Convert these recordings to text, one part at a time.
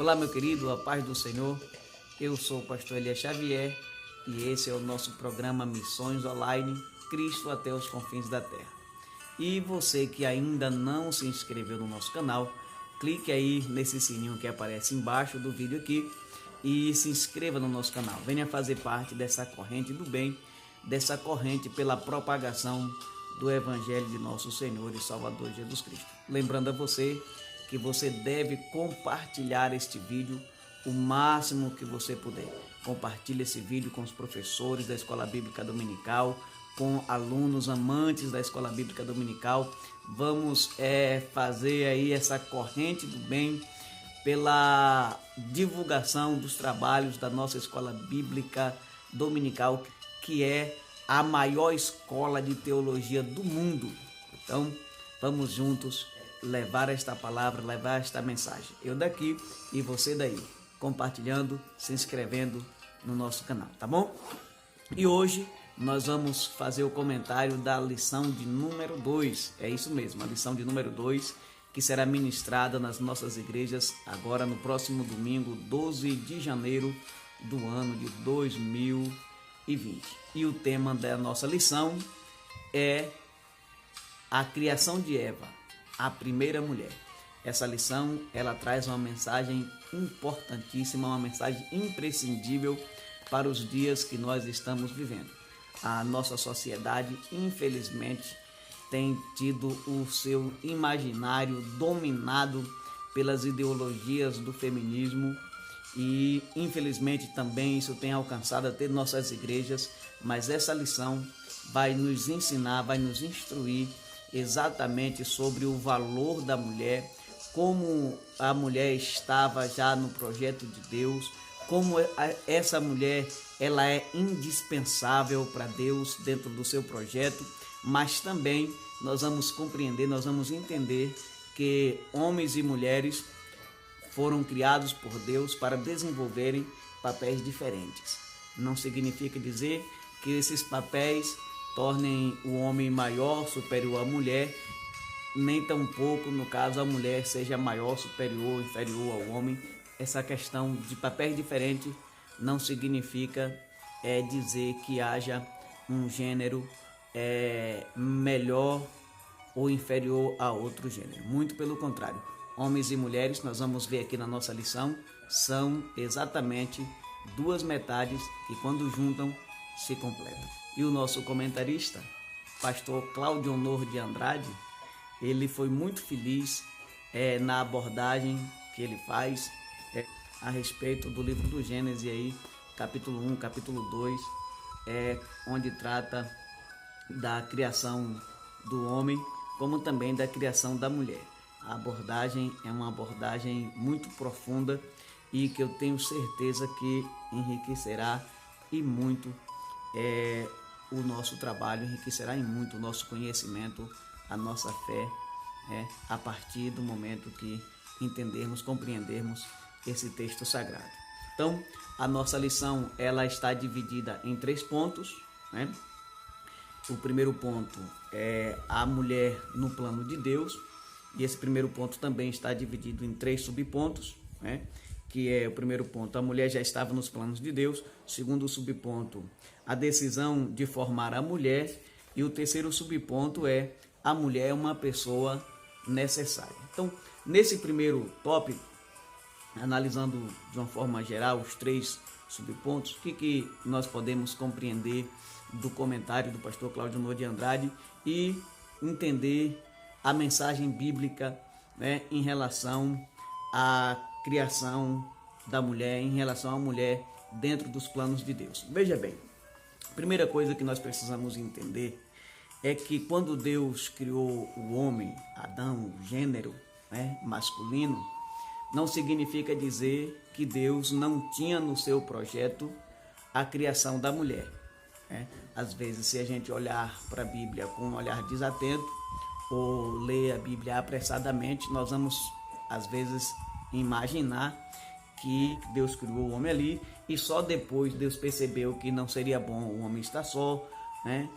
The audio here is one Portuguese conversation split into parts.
Olá, meu querido, a paz do Senhor. Eu sou o pastor Elias Xavier e esse é o nosso programa Missões Online, Cristo até os confins da terra. E você que ainda não se inscreveu no nosso canal, clique aí nesse sininho que aparece embaixo do vídeo aqui e se inscreva no nosso canal. Venha fazer parte dessa corrente do bem, dessa corrente pela propagação do Evangelho de nosso Senhor e Salvador Jesus Cristo. Lembrando a você que você deve compartilhar este vídeo o máximo que você puder. Compartilhe esse vídeo com os professores da Escola Bíblica Dominical, com alunos amantes da Escola Bíblica Dominical. Vamos fazer aí essa corrente do bem pela divulgação dos trabalhos da nossa Escola Bíblica Dominical, que é a maior escola de teologia do mundo. Então, vamos juntos levar esta palavra, levar esta mensagem. Eu daqui e você daí, compartilhando, se inscrevendo no nosso canal, tá bom? E hoje nós vamos fazer o comentário da lição de número 2. É isso mesmo, a lição de número 2, que será ministrada nas nossas igrejas agora no próximo domingo, 12 de janeiro do ano de 2020. E o tema da nossa lição é a criação de Eva, a primeira mulher. Essa lição, ela traz uma mensagem importantíssima, uma mensagem imprescindível para os dias que nós estamos vivendo. A nossa sociedade, infelizmente, tem tido o seu imaginário dominado pelas ideologias do feminismo e, infelizmente, também isso tem alcançado até nossas igrejas, mas essa lição vai nos ensinar, vai nos instruir exatamente sobre o valor da mulher, como a mulher estava já no projeto de Deus, como essa mulher ela é indispensável para Deus dentro do seu projeto, mas também nós vamos compreender, nós vamos entender que homens e mulheres foram criados por Deus para desenvolverem papéis diferentes. Não significa dizer que esses papéis tornem o homem maior, superior à mulher, nem tampouco, no caso, a mulher seja maior, superior, inferior ao homem. Essa questão de papéis diferentes não significa dizer que haja um gênero melhor ou inferior a outro gênero. Muito pelo contrário. Homens e mulheres, nós vamos ver aqui na nossa lição, são exatamente duas metades que, quando juntam, se completam. E o nosso comentarista, pastor Cláudio Honor de Andrade, ele foi muito feliz na abordagem que ele faz a respeito do livro do Gênesis, aí, capítulo 1, capítulo 2, onde trata da criação do homem, como também da criação da mulher. A abordagem é uma abordagem muito profunda e que eu tenho certeza que enriquecerá e muito o nosso trabalho, enriquecerá em muito o nosso conhecimento, a nossa fé, a partir do momento que entendermos, compreendermos esse texto sagrado. Então, a nossa lição ela está dividida em 3 pontos, né? O primeiro ponto é a mulher no plano de Deus, e esse primeiro ponto também está dividido em 3 subpontos, né? Que é o primeiro ponto, a mulher já estava nos planos de Deus. O segundo subponto, a decisão de formar a mulher. E o terceiro subponto é a mulher é uma pessoa necessária. Então, nesse primeiro tópico, analisando de uma forma geral os 3 subpontos, o que nós podemos compreender do comentário do pastor Cláudio Honor de Andrade e entender a mensagem bíblica, né, em relação à criação da mulher, em relação à mulher dentro dos planos de Deus. Veja bem, a primeira coisa que nós precisamos entender é que quando Deus criou o homem, Adão, o gênero, né, masculino, não significa dizer que Deus não tinha no seu projeto a criação da mulher, né? Às vezes, se a gente olhar para a Bíblia com um olhar desatento ou ler a Bíblia apressadamente, nós vamos, às vezes, imaginar que Deus criou o homem ali e só depois Deus percebeu que não seria bom o homem estar só, né?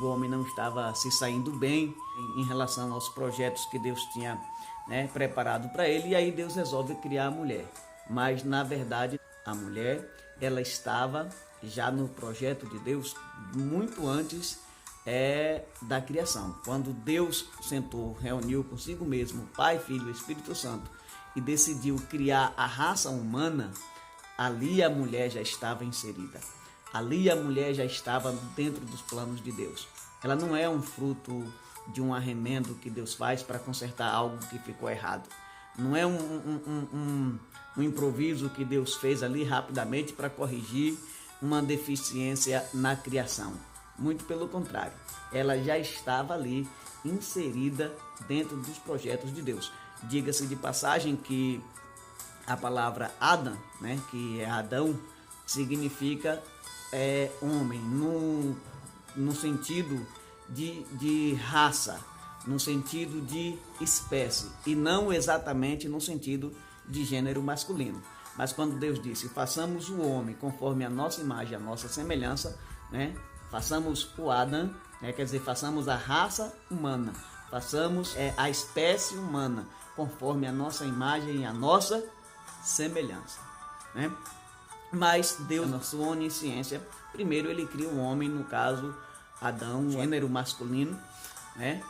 o homem não estava se saindo bem em relação aos projetos que Deus tinha, né, preparado para ele, e aí Deus resolve criar a mulher. Mas na verdade a mulher, ela estava já no projeto de Deus muito antes da criação. Quando Deus sentou, reuniu consigo mesmo Pai, Filho e Espírito Santo e decidiu criar a raça humana, ali a mulher já estava inserida. Ali a mulher já estava dentro dos planos de Deus. Ela não é um fruto de um arremendo que Deus faz para consertar algo que ficou errado. Não é um improviso que Deus fez ali rapidamente para corrigir uma deficiência na criação. Muito pelo contrário, ela já estava ali inserida dentro dos projetos de Deus. Diga-se de passagem que a palavra Adam, né, que é Adão, significa homem, no sentido de raça, no sentido de espécie, e não exatamente no sentido de gênero masculino. Mas quando Deus disse, façamos o homem conforme a nossa imagem, a nossa semelhança, né? Façamos o Adam, quer dizer, façamos a raça humana, façamos a espécie humana conforme a nossa imagem e a nossa semelhança, né? Mas Deus, na sua onisciência, primeiro ele cria o homem, no caso Adão, gênero masculino, né?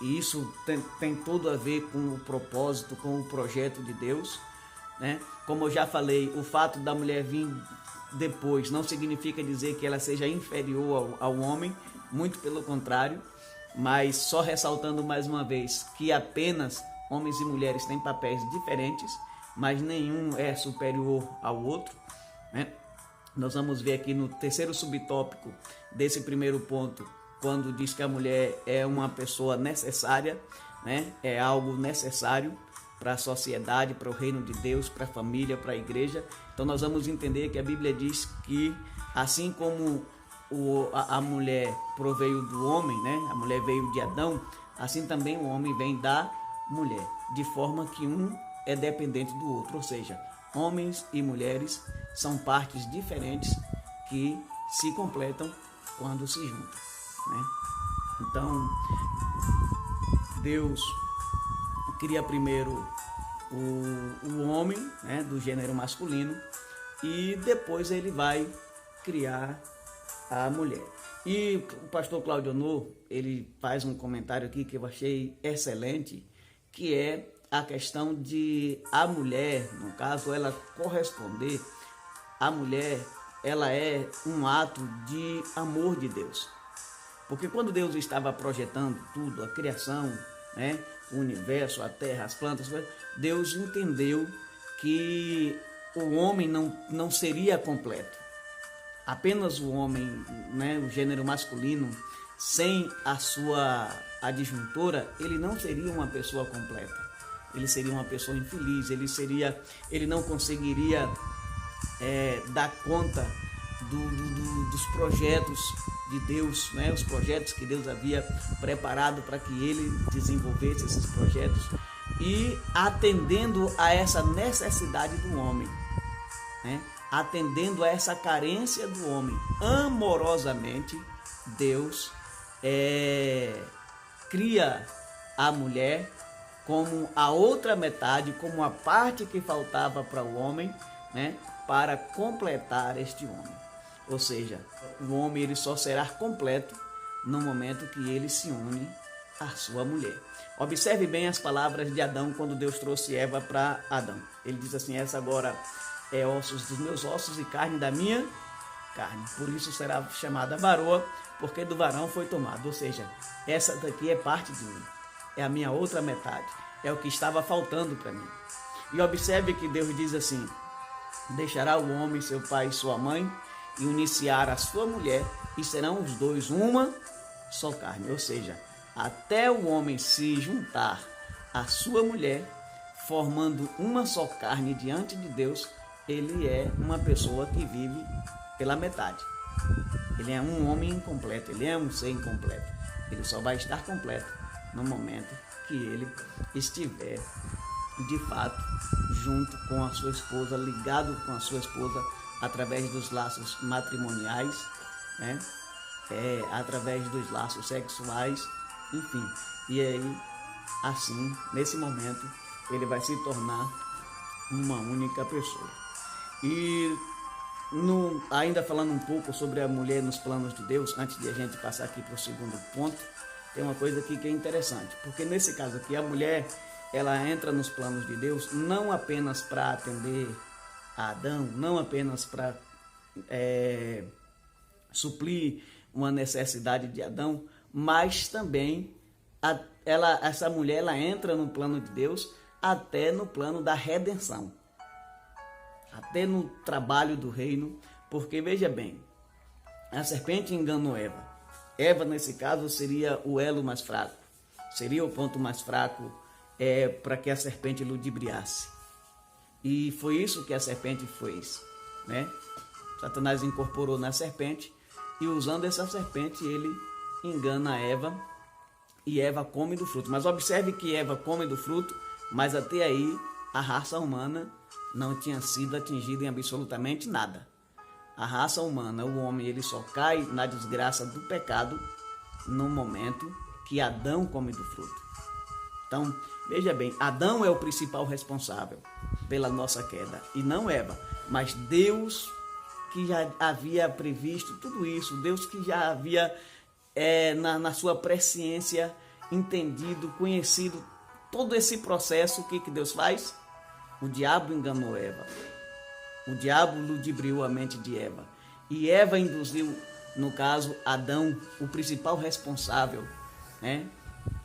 E isso tem tudo a ver com o propósito, com o projeto de Deus, né? Como eu já falei, o fato da mulher vir depois não significa dizer que ela seja inferior ao homem, muito pelo contrário, mas só ressaltando mais uma vez que apenas homens e mulheres têm papéis diferentes, mas nenhum é superior ao outro, né? Nós vamos ver aqui no terceiro subtópico desse primeiro ponto, quando diz que a mulher é uma pessoa necessária, né? É algo necessário para a sociedade, para o reino de Deus, para a família, para a igreja. Então nós vamos entender que a Bíblia diz que assim como a mulher proveio do homem, né? A mulher veio de Adão, assim também o homem vem da mulher, de forma que um é dependente do outro, ou seja, homens e mulheres são partes diferentes que se completam quando se juntam, né? Então, Deus cria primeiro o homem, né, do gênero masculino, e depois ele vai criar a mulher. E o pastor Cláudio Honor, ele faz um comentário aqui que eu achei excelente, que é a questão de a mulher, no caso, ela corresponder, a mulher, ela é um ato de amor de Deus. Porque quando Deus estava projetando tudo, a criação, né, o universo, a terra, as plantas, Deus entendeu que o homem não seria completo. Apenas o homem, né, o gênero masculino, sem a sua adjuntora, ele não seria uma pessoa completa. Ele seria uma pessoa infeliz, ele não conseguiria dar conta dos projetos de Deus, né? Os projetos que Deus havia preparado para que ele desenvolvesse esses projetos, e atendendo a essa necessidade do homem, né? Atendendo a essa carência do homem, amorosamente, Deus cria a mulher como a outra metade, como a parte que faltava para o homem, né, para completar este homem. Ou seja, o homem ele só será completo no momento que ele se une à sua mulher. Observe bem as palavras de Adão quando Deus trouxe Eva para Adão. Ele diz assim: essa agora é ossos dos meus ossos e carne da minha carne. Por isso será chamada varoa, porque do varão foi tomado. Ou seja, essa daqui é parte de mim. É a minha outra metade. É o que estava faltando para mim. E observe que Deus diz assim: deixará o homem seu pai e sua mãe e uniciar a sua mulher, e serão os dois uma só carne. Ou seja, até o homem se juntar à sua mulher, formando uma só carne diante de Deus, ele é uma pessoa que vive pela metade. Ele é um homem incompleto, ele é um ser incompleto. Ele só vai estar completo no momento que ele estiver, de fato, junto com a sua esposa, ligado com a sua esposa através dos laços matrimoniais, né? através dos laços sexuais, enfim. E aí, assim, nesse momento, ele vai se tornar uma única pessoa. E ainda falando um pouco sobre a mulher nos planos de Deus, antes de a gente passar aqui para o segundo ponto, tem uma coisa aqui que é interessante, porque nesse caso aqui a mulher, ela entra nos planos de Deus não apenas para atender a Adão, não apenas para suprir uma necessidade de Adão, mas também essa mulher ela entra no plano de Deus até no plano da redenção, até no trabalho do reino, porque veja bem, a serpente enganou Eva. Eva, nesse caso, seria o elo mais fraco, seria o ponto mais fraco para que a serpente ludibriasse. E foi isso que a serpente fez, né? Satanás incorporou na serpente e usando essa serpente ele engana Eva e Eva come do fruto. Mas observe que Eva come do fruto, mas até aí a raça humana não tinha sido atingida em absolutamente nada. A raça humana, o homem, ele só cai na desgraça do pecado no momento que Adão come do fruto. Então, veja bem, Adão é o principal responsável pela nossa queda e não Eva, mas Deus que já havia previsto tudo isso, Deus que já havia na sua presciência entendido, conhecido todo esse processo. O que Deus faz? O diabo enganou Eva. O diabo ludibriou a mente de Eva. E Eva induziu, no caso, Adão, o principal responsável, né,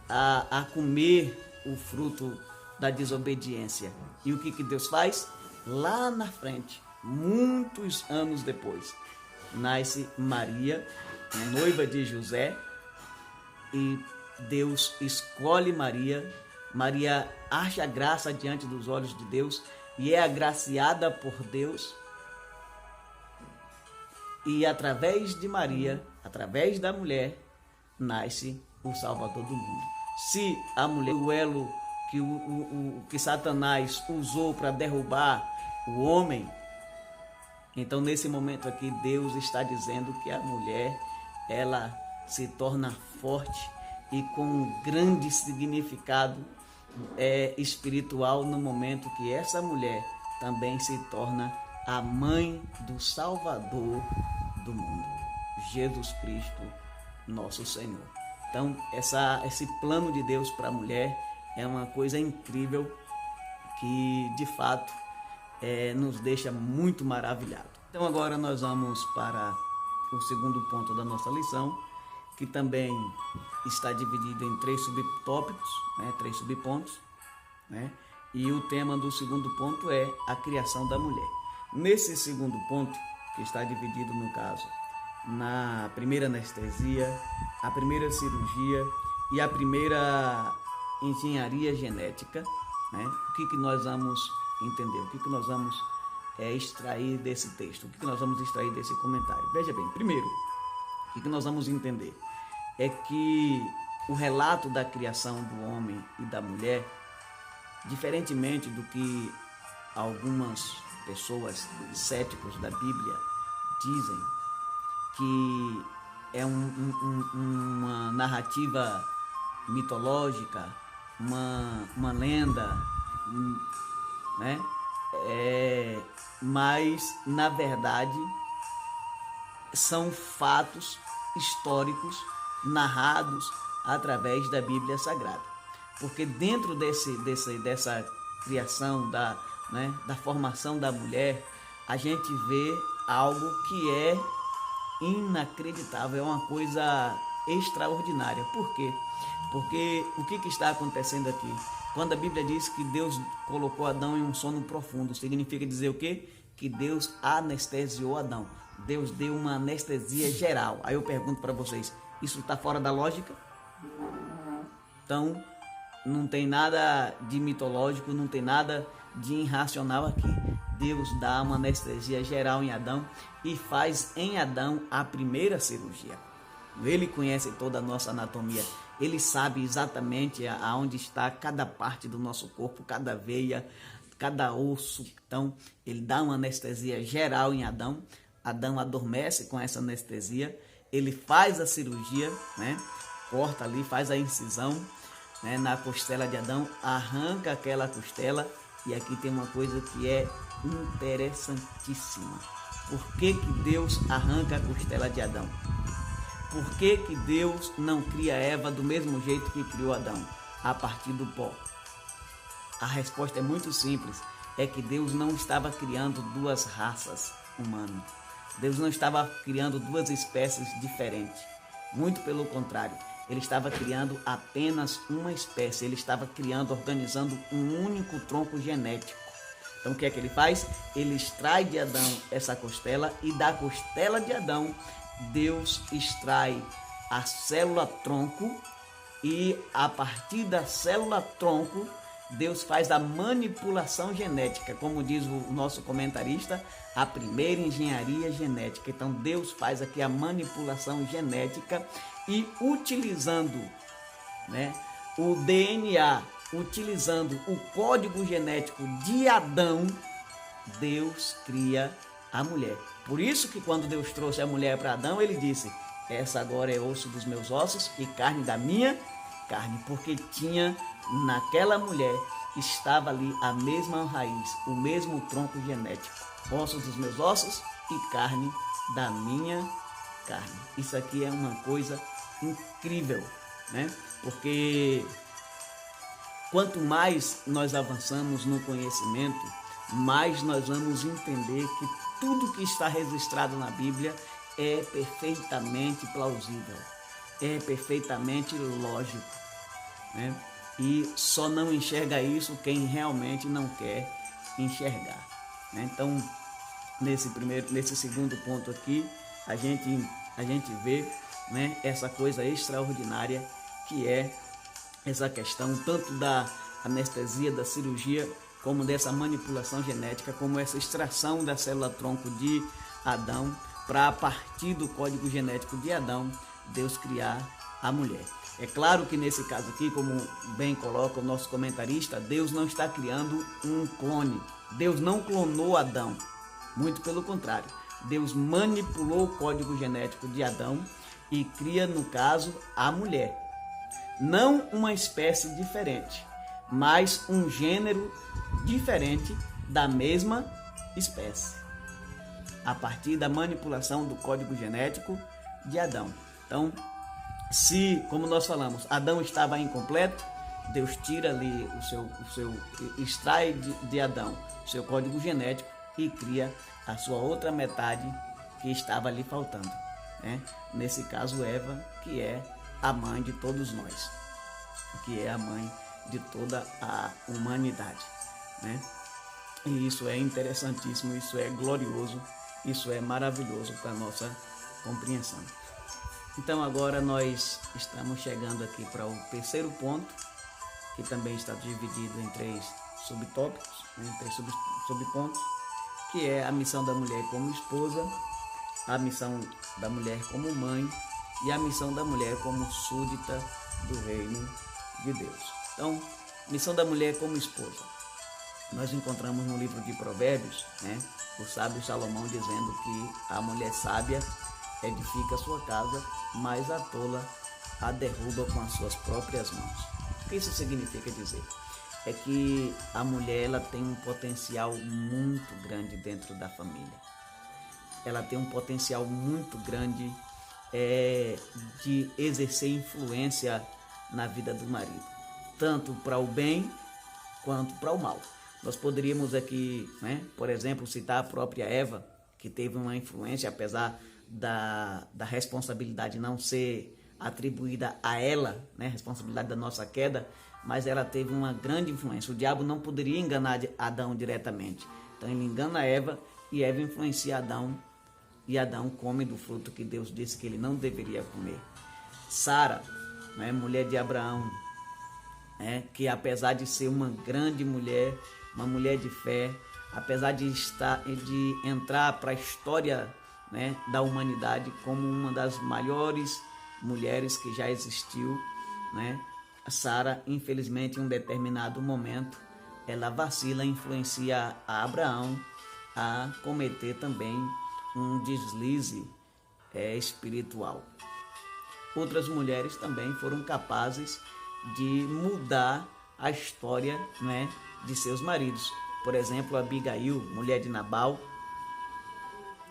a comer o fruto da desobediência. E o que Deus faz? Lá na frente, muitos anos depois, nasce Maria, noiva de José, e Deus escolhe Maria. Maria acha graça diante dos olhos de Deus e é agraciada por Deus. E através de Maria, através da mulher, nasce o Salvador do mundo. Se a mulher, o elo que Satanás usou para derrubar o homem, então nesse momento aqui Deus está dizendo que a mulher, ela se torna forte e com um grande significado espiritual no momento que essa mulher também se torna a mãe do Salvador do mundo, Jesus Cristo, nosso Senhor. Então, esse plano de Deus para a mulher é uma coisa incrível que, de fato, nos deixa muito maravilhado. Então, agora nós vamos para o segundo ponto da nossa lição, que também está dividido em 3 subtópicos, 3 subpontos, né? E o tema do segundo ponto é a criação da mulher. Nesse segundo ponto, que está dividido, no caso, na primeira anestesia, a primeira cirurgia e a primeira engenharia genética, né? O que nós vamos entender? O que nós vamos extrair desse texto? O que nós vamos extrair desse comentário? Veja bem, primeiro, o que nós vamos entender é que o relato da criação do homem e da mulher, diferentemente do que algumas pessoas céticos da Bíblia dizem, que é uma narrativa mitológica, uma lenda, né? Mas, na verdade, são fatos históricos narrados através da Bíblia Sagrada. Porque dentro dessa criação, da formação da mulher, a gente vê algo que é inacreditável, é uma coisa extraordinária. Por quê? Porque o que está acontecendo aqui? Quando a Bíblia diz que Deus colocou Adão em um sono profundo, significa dizer o quê? Que Deus anestesiou Adão. Deus deu uma anestesia geral. Aí eu pergunto para vocês, isso está fora da lógica? Então, não tem nada de mitológico, não tem nada de irracional aqui. Deus dá uma anestesia geral em Adão e faz em Adão a primeira cirurgia. Ele conhece toda a nossa anatomia. Ele sabe exatamente aonde está cada parte do nosso corpo, cada veia, cada osso. Então, ele dá uma anestesia geral em Adão. Adão adormece com essa anestesia ele faz a cirurgia, né? Corta ali, faz a incisão, né, na costela de Adão, arranca aquela costela. E aqui tem uma coisa que é interessantíssima. Por que que Deus arranca a costela de Adão? Por que que Deus não cria Eva do mesmo jeito que criou Adão, a partir do pó? A resposta é muito simples, é que Deus não estava criando duas raças humanas. Deus não estava criando duas espécies diferentes. Muito pelo contrário, ele estava criando apenas uma espécie, ele estava criando, organizando um único tronco genético. Então o que é que ele faz? Ele extrai de Adão essa costela e da costela de Adão, Deus extrai a célula tronco e a partir da célula tronco, Deus faz a manipulação genética, como diz o nosso comentarista, a primeira engenharia genética. Então Deus faz aqui a manipulação genética e utilizando, né, o DNA, utilizando o código genético de Adão, Deus cria a mulher. Por isso que quando Deus trouxe a mulher para Adão, ele disse: essa agora é osso dos meus ossos e carne da minha carne, porque tinha naquela mulher, estava ali a mesma raiz, o mesmo tronco genético, ossos dos meus ossos e carne da minha carne. Isso aqui é uma coisa incrível, né? Porque quanto mais nós avançamos no conhecimento, mais nós vamos entender que tudo que está registrado na Bíblia é perfeitamente plausível, é perfeitamente lógico, né? E só não enxerga isso quem realmente não quer enxergar, né? Então, nesse segundo ponto aqui, a gente vê, né, essa coisa extraordinária que é essa questão tanto da anestesia, da cirurgia, como dessa manipulação genética, como essa extração da célula tronco de Adão, para a partir do código genético de Adão, Deus criar a mulher. É claro que nesse caso aqui, como bem coloca o nosso comentarista, Deus não está criando um clone. Deus não clonou Adão. Muito pelo contrário. Deus manipulou o código genético de Adão e cria, no caso, a mulher. Não uma espécie diferente, mas um gênero diferente da mesma espécie, a partir da manipulação do código genético de Adão. Então, se, como nós falamos, Adão estava incompleto, Deus tira ali extrai de Adão o seu código genético e cria a sua outra metade que estava ali faltando, né? Nesse caso, Eva, que é a mãe de todos nós, que é a mãe de toda a humanidade, né? E isso é interessantíssimo, isso é glorioso, isso é maravilhoso para a nossa compreensão. Então agora nós estamos chegando aqui para o terceiro ponto, que também está dividido em 3 subtópicos, em 3 subpontos, que é a missão da mulher como esposa, a missão da mulher como mãe e a missão da mulher como súdita do reino de Deus. Então, missão da mulher como esposa. Nós encontramos no livro de Provérbios, né, o sábio Salomão dizendo que a mulher sábia edifica a sua casa, mas a tola a derruba com as suas próprias mãos. O que isso significa dizer? É que a mulher ela tem um potencial muito grande dentro da família. Ela tem um potencial muito grande de exercer influência na vida do marido, tanto para o bem quanto para o mal. Nós poderíamos aqui, né, por exemplo, citar a própria Eva, que teve uma influência, apesar da responsabilidade não ser atribuída a ela, né, responsabilidade da nossa queda, mas ela teve uma grande influência. O diabo não poderia enganar Adão diretamente. Então ele engana Eva e Eva influencia Adão e Adão come do fruto que Deus disse que ele não deveria comer. Sara, né, mulher de Abraão, que apesar de ser uma grande mulher, uma mulher de fé, apesar de entrar para a história, né, da humanidade como uma das maiores mulheres que já existiu, né, Sara, infelizmente, em um determinado momento, ela vacila, influencia a Abraão a cometer também um deslize espiritual. Outras mulheres também foram capazes de mudar a história, né, de seus maridos. Por exemplo, Abigail, mulher de Nabal.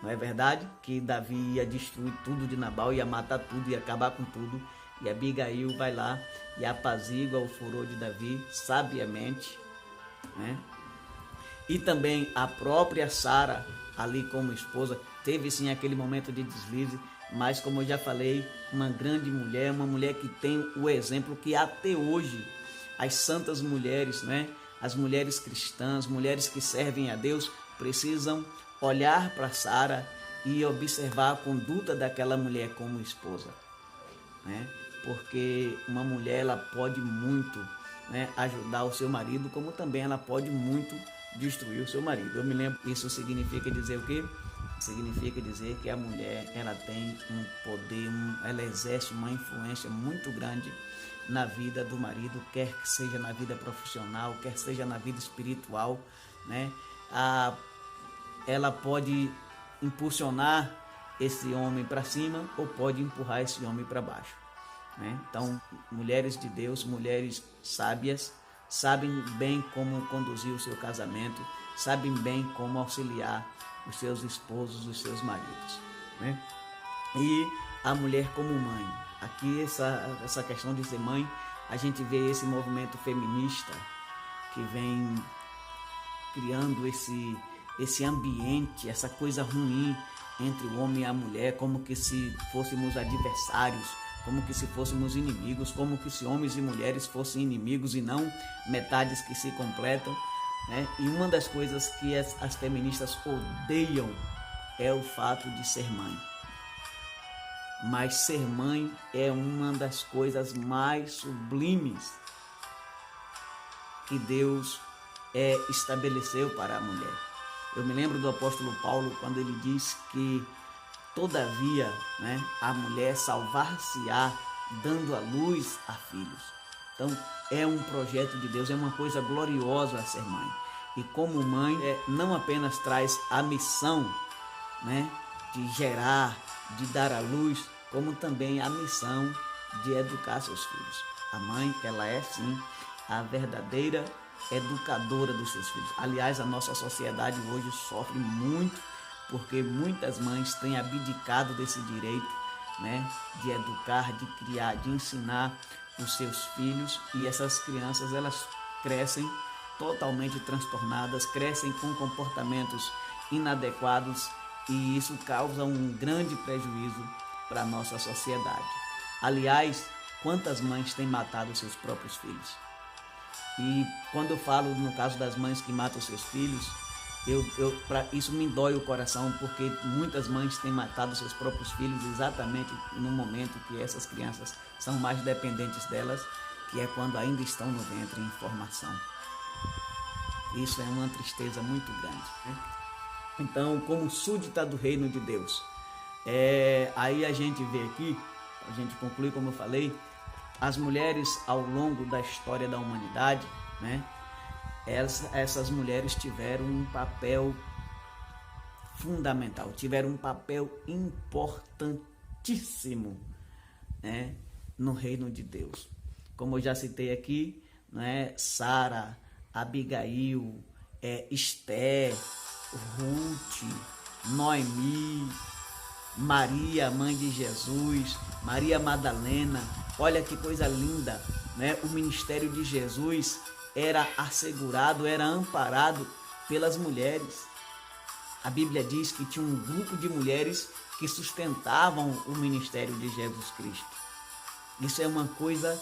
Não é verdade? Que Davi ia destruir tudo de Nabal, ia matar tudo, ia acabar com tudo. E Abigail vai lá e apazigua o furor de Davi sabiamente, né? E também a própria Sara, ali como esposa, teve sim aquele momento de deslize, mas como eu já falei, uma grande mulher, uma mulher que tem o exemplo que até hoje as santas mulheres, né? As mulheres cristãs, mulheres que servem a Deus, precisam olhar para Sara e observar a conduta daquela mulher como esposa, né? Porque uma mulher, ela pode muito, né, ajudar o seu marido, como também ela pode muito destruir o seu marido. Eu me lembro, isso significa dizer o quê? Significa dizer que a mulher, ela tem um poder, ela exerce uma influência muito grande na vida do marido, quer que seja na vida profissional, quer seja na vida espiritual, né? Ela pode impulsionar esse homem para cima ou pode empurrar esse homem para baixo, né? Então, mulheres de Deus, mulheres sábias, sabem bem como conduzir o seu casamento, sabem bem como auxiliar os seus esposos, os seus maridos, né? E a mulher como mãe. Aqui essa questão de ser mãe, a gente vê esse movimento feminista que vem criando esse ambiente, essa coisa ruim entre o homem e a mulher, como que se fôssemos adversários, como que se fôssemos inimigos, como que se homens e mulheres fossem inimigos e não metades que se completam, né? E uma das coisas que as feministas odeiam é o fato de ser mãe. Mas ser mãe é uma das coisas mais sublimes que Deus estabeleceu para a mulher. Eu me lembro do apóstolo Paulo quando ele diz que todavia, né, a mulher salvar-se-á dando à luz a filhos. Então é um projeto de Deus, é uma coisa gloriosa a ser mãe. E como mãe, não apenas traz a missão, né, de gerar, de dar à luz, como também a missão de educar seus filhos. A mãe, ela é sim a verdadeira educadora dos seus filhos. Aliás, a nossa sociedade hoje sofre muito porque muitas mães têm abdicado desse direito, né, de educar, de criar, de ensinar os seus filhos, e essas crianças, elas crescem totalmente transtornadas, crescem com comportamentos inadequados, e isso causa um grande prejuízo para a nossa sociedade. Aliás, quantas mães têm matado seus próprios filhos? E quando eu falo no caso das mães que matam seus filhos, isso me dói o coração, porque muitas mães têm matado seus próprios filhos exatamente no momento que essas crianças são mais dependentes delas, que é quando ainda estão no ventre em formação. Isso é uma tristeza muito grande, né? Então, como súdita do reino de Deus, aí a gente vê aqui, a gente conclui, como eu falei, as mulheres ao longo da história da humanidade, né? Essas mulheres tiveram um papel fundamental, tiveram um papel importantíssimo, né, no reino de Deus. Como eu já citei aqui, né, Sara, Abigail, Esther, Ruth, Noemi, Maria, mãe de Jesus, Maria Madalena. Olha que coisa linda, né? O ministério de Jesus era assegurado, era amparado pelas mulheres. A Bíblia diz que tinha um grupo de mulheres que sustentavam o ministério de Jesus Cristo. Isso é uma coisa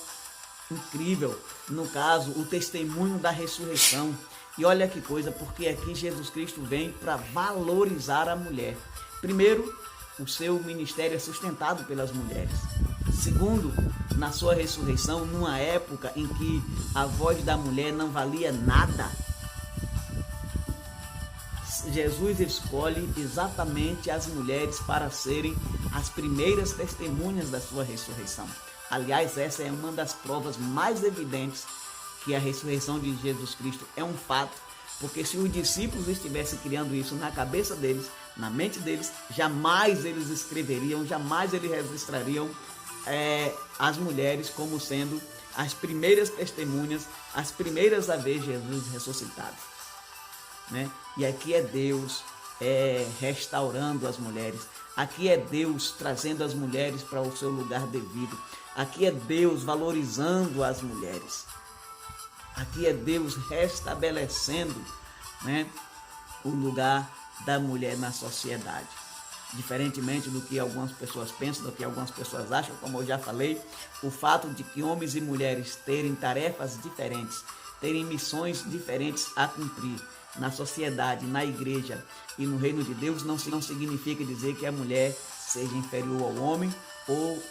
incrível. No caso, o testemunho da ressurreição. E olha que coisa, porque aqui Jesus Cristo vem para valorizar a mulher. Primeiro, o seu ministério é sustentado pelas mulheres. Segundo, na sua ressurreição, numa época em que a voz da mulher não valia nada, Jesus escolhe exatamente as mulheres para serem as primeiras testemunhas da sua ressurreição. Aliás, essa é uma das provas mais evidentes que a ressurreição de Jesus Cristo é um fato, porque se os discípulos estivessem criando isso na cabeça deles, Na mente deles, jamais eles escreveriam, jamais eles registrariam as mulheres como sendo as primeiras testemunhas, as primeiras a ver Jesus ressuscitado, né? E aqui é Deus restaurando as mulheres, aqui é Deus trazendo as mulheres para o seu lugar devido, aqui é Deus valorizando as mulheres, aqui é Deus restabelecendo, né, o lugar da mulher na sociedade. Diferentemente do que algumas pessoas pensam, do que algumas pessoas acham, como eu já falei, o fato de que homens e mulheres terem tarefas diferentes, terem missões diferentes a cumprir na sociedade, na igreja e no reino de Deus, não significa dizer que a mulher seja inferior ao homem ou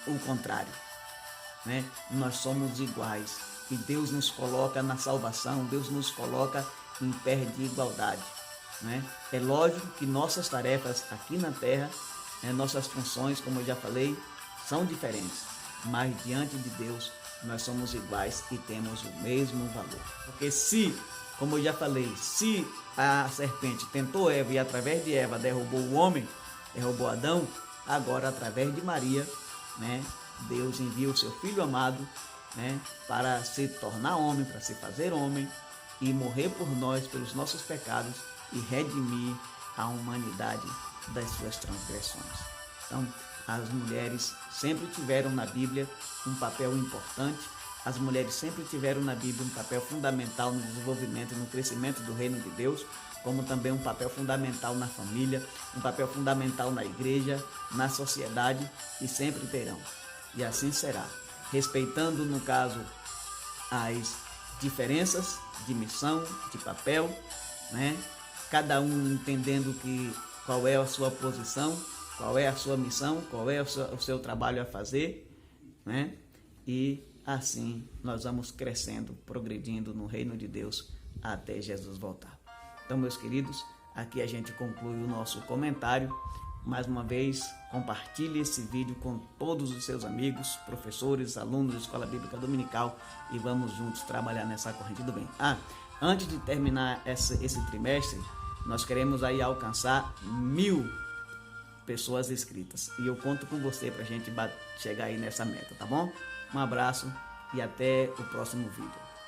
o contrário, né? Nós somos iguais e Deus nos coloca na salvação, Deus nos coloca em pé de igualdade, né? É lógico que nossas tarefas aqui na terra, nossas funções, como eu já falei, são diferentes, mas diante de Deus nós somos iguais e temos o mesmo valor. Porque se, como eu já falei, se a serpente tentou Eva e através de Eva derrubou o homem, derrubou Adão, agora através de Maria, né, Deus envia o seu Filho amado, né, para se tornar homem, para se fazer homem e morrer por nós, pelos nossos pecados e redimir a humanidade das suas transgressões. Então, as mulheres sempre tiveram na Bíblia um papel importante, as mulheres sempre tiveram na Bíblia um papel fundamental no desenvolvimento e no crescimento do reino de Deus, como também um papel fundamental na família, um papel fundamental na igreja, na sociedade, e sempre terão. E assim será, respeitando, no caso, as diferenças de missão, de papel, né? Cada um entendendo qual é a sua posição, qual é a sua missão, qual é o seu trabalho a fazer, né? E assim nós vamos crescendo, progredindo no reino de Deus até Jesus voltar. Então, meus queridos, aqui a gente conclui o nosso comentário. Mais uma vez, compartilhe esse vídeo com todos os seus amigos, professores, alunos da Escola Bíblica Dominical e vamos juntos trabalhar nessa corrente do bem. Antes de terminar esse trimestre, nós queremos aí alcançar 1000 pessoas inscritas. E eu conto com você para a gente chegar aí nessa meta, tá bom? Um abraço e até o próximo vídeo.